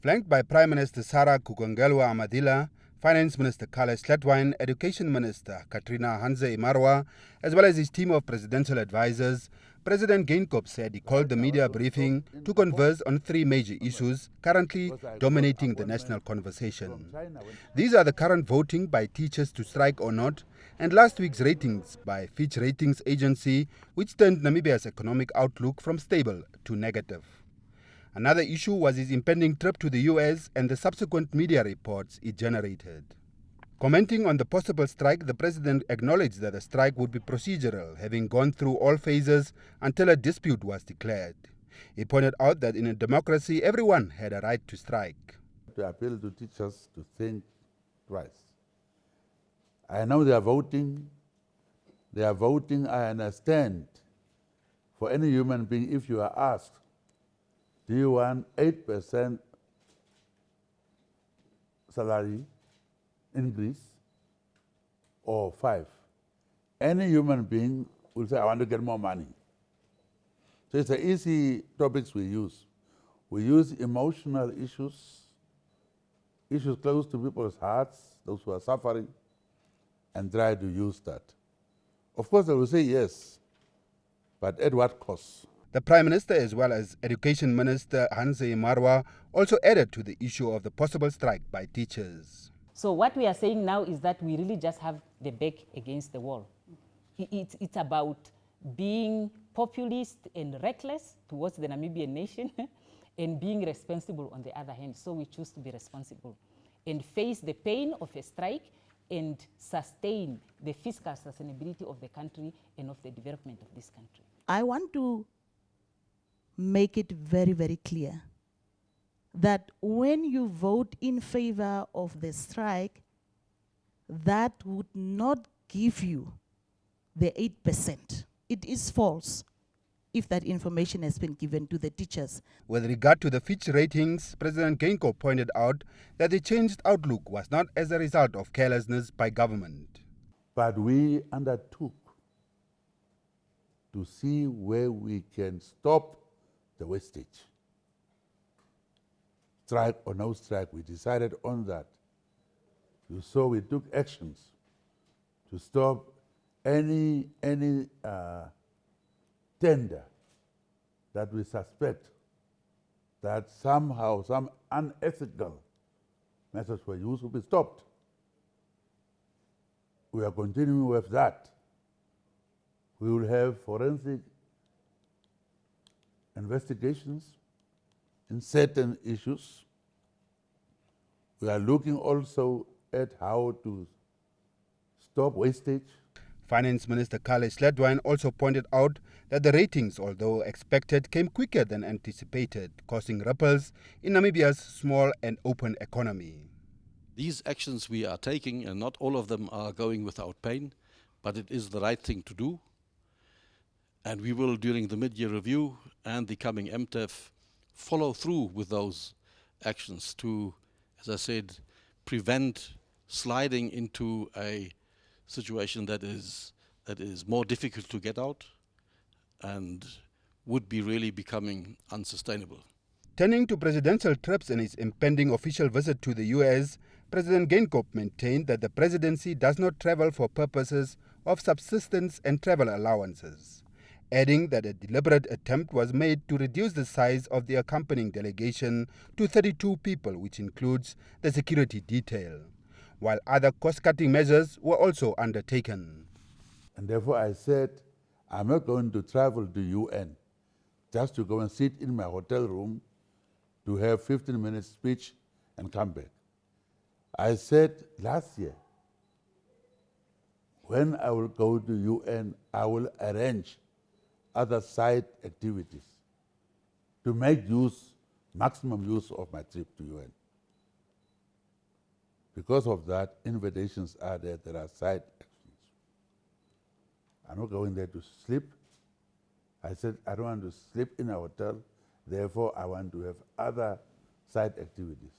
Flanked by Prime Minister Sarah Kugangelwa-Amadila, Finance Minister Kale Sletwine, Education Minister Katrina Hanze-Imarwa, as well as his team of presidential advisors, President Geingob said he called the media briefing to converse on three major issues currently dominating the national conversation. These are the current voting by teachers to strike or not, and last week's ratings by Fitch Ratings Agency, which turned Namibia's economic outlook from stable to negative. Another issue was his impending trip to the US and the subsequent media reports it generated. Commenting on the possible strike, the president acknowledged that the strike would be procedural, having gone through all phases until a dispute was declared. He pointed out that in a democracy, everyone had a right to strike. To appeal to teachers to think twice. I know they are voting. They are voting, I understand. For any human being, if you are asked, do you want 8% salary increase or 5%? Any human being will say, I want to get more money. So it's the easy topics we use. We use emotional issues close to people's hearts, those who are suffering, and try to use that. Of course, they will say yes, but at what cost? The Prime Minister, as well as Education Minister Hanze-Imarwa, also added to the issue of the possible strike by teachers. So what we are saying now is that we really just have the back against the wall. It's about being populist and reckless towards the Namibian nation and being responsible on the other hand. So we choose to be responsible and face the pain of a strike and sustain the fiscal sustainability of the country and of the development of this country. I want to make it very, very clear that when you vote in favor of the strike, that would not give you the 8%. It is false if that information has been given to the teachers. With regard to the Fitch ratings, President Geingob pointed out that the changed outlook was not as a result of carelessness by government. But we undertook to see where we can stop the wastage. Strike or no strike, we decided on that. So we took actions to stop any tender that we suspect that somehow some unethical methods were used will be stopped. We are continuing with that. We will have forensic investigations in certain issues. We are looking also at how to stop wastage. Finance Minister Kale Sletwine also pointed out that the ratings, although expected, came quicker than anticipated, causing ripples in Namibia's small and open economy. These actions we are taking, and not all of them are going without pain, but it is the right thing to do. And we will, during the mid-year review and the coming MTEF, follow through with those actions to, as I said, prevent sliding into a situation that is more difficult to get out and would be really becoming unsustainable. Turning to presidential trips and his impending official visit to the US, President Geingob maintained that the presidency does not travel for purposes of subsistence and travel allowances, adding that a deliberate attempt was made to reduce the size of the accompanying delegation to 32 people, which includes the security detail, while other cost-cutting measures were also undertaken. And therefore I said, I'm not going to travel to UN just to go and sit in my hotel room to have 15-minute speech and come back. I said last year, when I will go to UN, I will arrange other side activities to make maximum use of my trip to UN. Because of that, invitations are there, there are side actions. I'm not going there to sleep. I said, I don't want to sleep in a hotel, therefore I want to have other side activities.